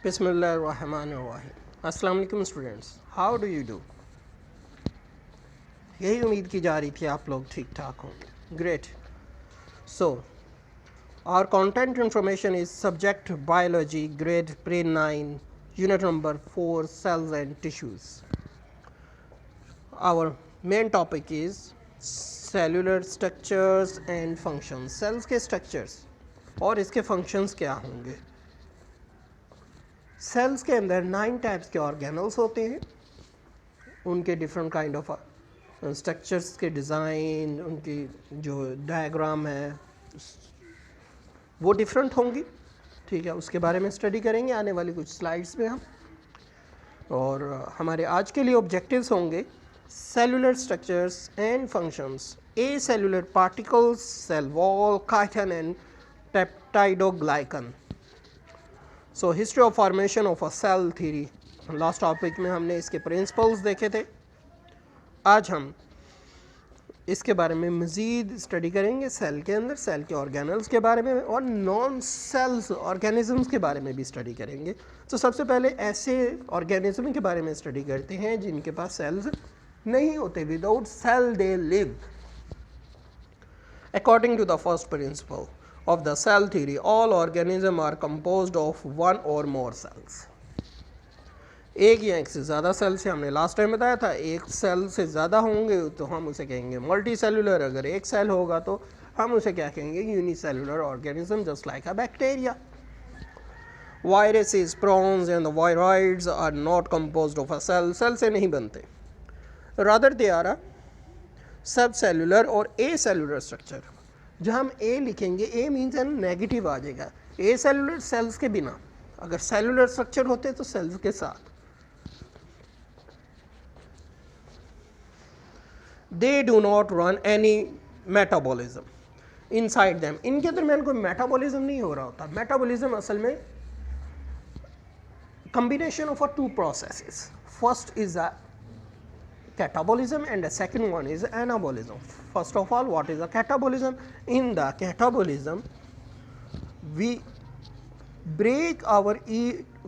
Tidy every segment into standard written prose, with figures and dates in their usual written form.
बिस्मिल्लाहिर्रहमानिर्रहीम। अस्सलाम वालेकुम students, how do you do. यही उम्मीद की जा रही थी आप लोग ठीक ठाक होंगे। Great. So our content information is subject biology, grade प्रे 9, unit number 4, cells and tissues. Our main topic is cellular structures and functions. Cells के स्ट्रक्चर्स और इसके फंक्शंस क्या होंगे। सेल्स के अंदर 9 टाइप्स के ऑर्गेनल्स होते हैं। उनके डिफरेंट काइंड ऑफ स्ट्रक्चर्स के डिज़ाइन, उनकी जो डायग्राम है वो डिफरेंट होंगी। ठीक है, उसके बारे में स्टडी करेंगे आने वाली कुछ स्लाइड्स में हम। और हमारे आज के लिए ऑब्जेक्टिव्स होंगे cellular structures and functions, a cellular particles, cell wall, chitin and peptidoglycan. So history of formation of a cell theory, last topic में हमने इसके प्रिंसिपल्स देखे थे। आज हम इसके बारे में मज़ीद स्टडी करेंगे, सेल के अंदर सेल के ऑर्गेनल्स के बारे में और नॉन सेल्स ऑर्गेनिजम्स के बारे में भी स्टडी करेंगे। तो सबसे पहले ऐसे ऑर्गेनिज्म के बारे में स्टडी करते हैं जिनके पास सेल्स नहीं होते, without cell they live. According to the first principle of the cell theory, all organisms are composed of one or more cells। एक या एक से ज़्यादा सेल से, हमने लास्ट टाइम बताया था, एक सेल से ज़्यादा होंगे तो हम उसे कहेंगे मल्टी सेलुलर। अगर एक सेल होगा तो हम उसे क्या कहेंगे, unicellular organism, just like a bacteria. Viruses, prions and the viroids are not composed of a cell, cell से नहीं बनते। रादर दे आर अ सब सेलुलर और ए सेलुलर स्ट्रक्चर। जब हम ए लिखेंगे, ए मीन्स एन नेगेटिव आ जाएगा। ए सेलुलर सेल्स के बिना, अगर सेलुलर स्ट्रक्चर होते तो सेल्स के साथ। They do not run any metabolism inside them. इनके दरमियान कोई मेटाबॉलिज्म नहीं हो रहा होता। मेटाबॉलिज्म असल में combination of two processes. First is a catabolism and the second one is anabolism. First of all, what is a catabolism? In the catabolism, we break our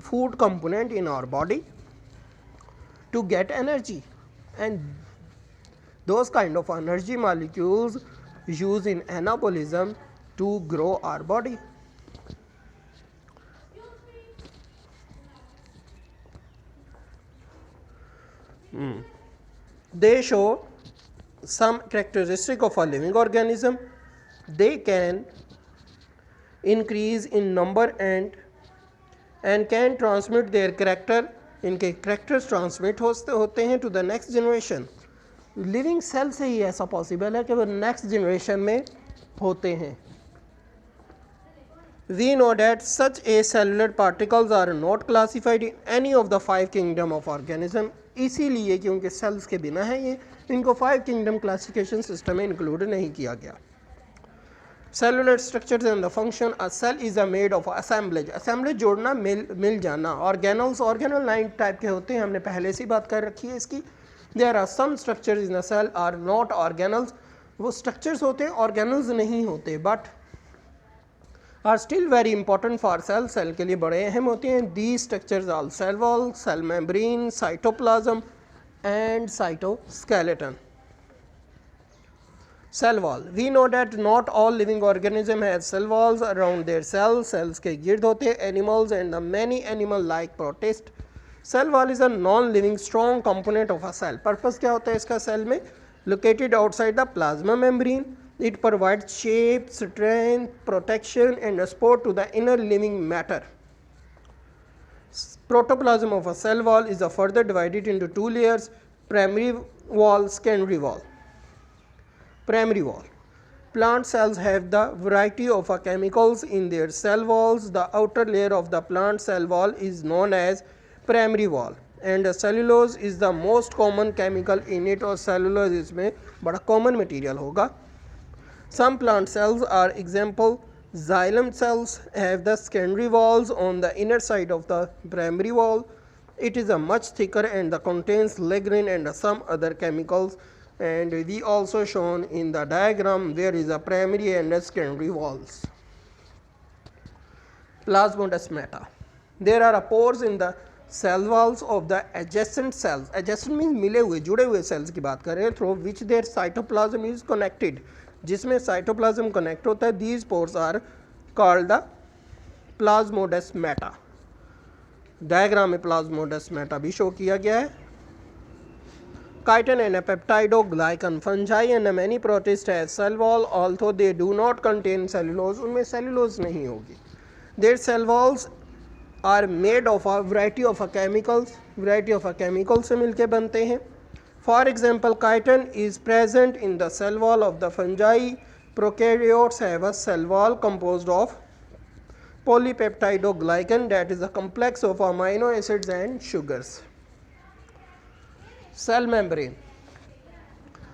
food component in our body to get energy, and those kind of energy molecules used in anabolism to grow our body. They show some characteristic of a living organism. They can increase in number and can transmit their character. इनके characters transmit होते हैं to the next generation. Living cell से ही ऐसा possible है कि वो next generation में होते हैं। We know that such acellular particles are not classified in any of the 5 kingdom of organism। इसीलिए क्योंकि सेल्स के बिना है ये, इनको 5 किंगडम क्लासिफिकेशन सिस्टम में इंक्लूड नहीं किया गया। Cellular structures and the function, a cell is a made of assemblage. Assemblage जोड़ना, मिल जाना। ऑर्गेनल्स, ऑर्गेनल 9 टाइप के होते हैं, हमने पहले से बात कर रखी है इसकी। There are some structures in a cell are not organelles. वो स्ट्रक्चर्स होते हैं, ऑर्गेनल्स नहीं होते, but are still very important for cell. Cell के लिए बड़े अहम होते हैं। The structures are cell wall, cell membrane, cytoplasm and cytoskeleton. Cell wall, we know that not all living organism has cell walls around their cells। cells के गिर्द होते हैं animals and the many animal like protist। cell wall is a non living strong component of a cell। purpose क्या होता है इसका cell में? located outside the plasma membrane, it provides shape, strength, protection and support to the inner living matter। protoplasm of a cell wall is further divided into 2 layers, primary wall, secondary wall। Primary wall, plant cells have the variety of chemicals in their cell walls। the outer layer of the plant cell wall is known as primary wall and cellulose is the most common chemical in it। और cellulose इसमें बड़ा common material होगा। some plant cells are example, xylem cells have the secondary walls on the inner side of the primary wall। it is a much thicker and contains lignin and some other chemicals, and we also shown in the diagram there is a primary and a secondary walls। plasmodesmata, there are pores in the cell walls of the adjacent cells. Adjacent means मिले हुए, जुड़े हुए cells की बात कर रहे हैं, through which their cytoplasm is connected. जिसमें cytoplasm connect होता है. These pores are called the plasmodesmata. Diagram में प्लाज्मोडेस्माटा भी शो किया गया है. Chitin and a peptidoglycan fungi and many protists has cell wall, although they do not contain cellulose. उनमें cellulose नहीं होगी. Their cell walls are made of a variety of chemicals. Variety of chemicals से मिलके बनते हैं. For example, chitin is present in the cell wall of the fungi. Prokaryotes have a cell wall composed of polypeptidoglycan, that is a complex of amino acids and sugars. Cell membrane.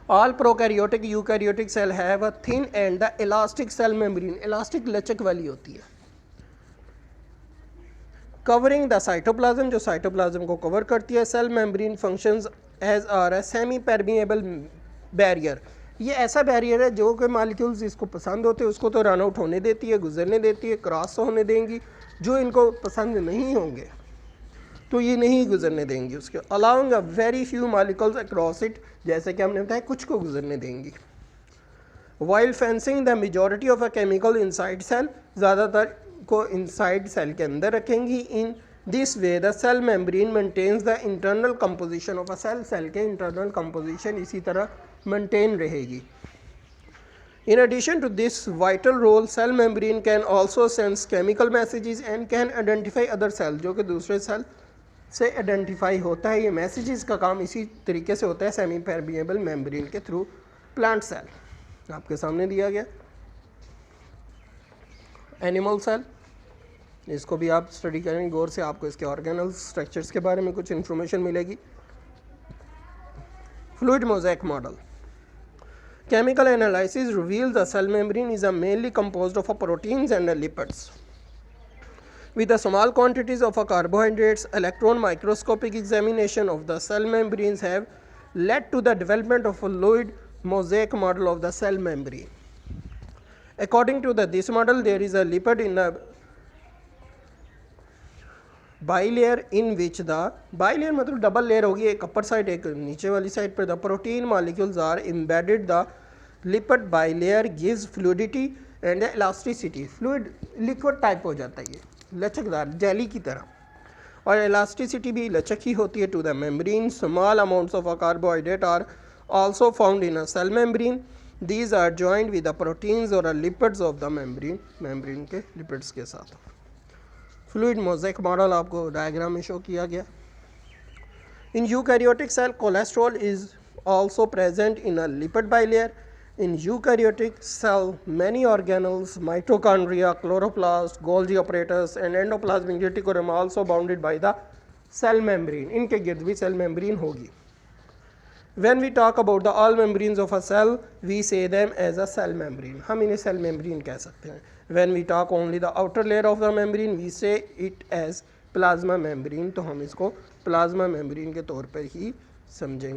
All prokaryotic eukaryotic cell have a thin and the elastic cell membrane. Elastic लचक वाली होती है. Covering the cytoplasm, जो cytoplasm को cover करती है. Cell membrane functions as a semi permeable barrier. ये ऐसा बैरियर है जो कि मालिक्यूल्स इसको पसंद होते हैं उसको तो रन आउट होने देती है, गुजरने देती है, क्रॉस होने देंगी. जो इनको पसंद नहीं होंगे तो ये नहीं गुजरने देंगी उसके. Allowing a very few molecules across it, जैसे कि हमने बताया कुछ को गुजरने देंगी. While fencing the majority of a chemical inside cell, ज़्यादातर को इनसाइड सेल के अंदर रखेंगी. In this way the cell membrane maintains the internal composition of a cell. Cell के इंटरनल कंपोजिशन इसी तरह मेंटेन रहेगी. In addition to this vital role, cell membrane can also sense chemical messages and can identify other cells, जो कि दूसरे cell से identify होता है. ये मैसेजेस का काम इसी तरीके से होता है सेमी परमिएबल मेम्ब्रेन के थ्रू. प्लांट सेल आपके सामने दिया गया. एनिमल सेल, इसको भी आप स्टडी करेंगे गौर से, आपको इसके ऑर्गेनल स्ट्रक्चर्स के बारे में कुछ इन्फॉर्मेशन मिलेगी. Fluid mosaic model. Chemical analysis reveals the cell membrane is mainly composed of proteins and lipids. With the small quantities of carbohydrates, electron microscopic examination of the cell membranes have led to the development of a fluid mosaic model of the cell membrane. According to this model, there is a lipid in a bilayer in which the bilayer मतलब double layer होगी, एक upper side एक नीचे वाली side पर. The protein molecules are embedded. The lipid bilayer gives fluidity and elasticity. Fluid liquid type हो जाता है, ये लचकदार जेली की तरह, और इलास्टिसिटी भी लचक ही होती है. To the membrane, small amounts of carbohydrate are also found in a cell membrane. These are joined with the proteins और lipids of the membrane, membrane के लिपिड्स के साथ. फ्लूइड मोज़ेक मॉडल आपको डायग्राम में शो किया गया. In eukaryotic cell, cholesterol is also present in a lipid bilayer. In eukaryotic cell, many organelles, mitochondria, chloroplast, Golgi apparatus and endoplasmic reticulum are also bounded by the cell membrane. इनके गिर्द भी cell membrane होगी. When we talk about the all membranes of a cell, we say them as a cell membrane. हम इन्हें cell membrane कह सकते हैं. When we talk only the outer layer of the membrane, we say it as plasma membrane. तो हम इसको plasma membrane के तौर पर ही समझेंगे.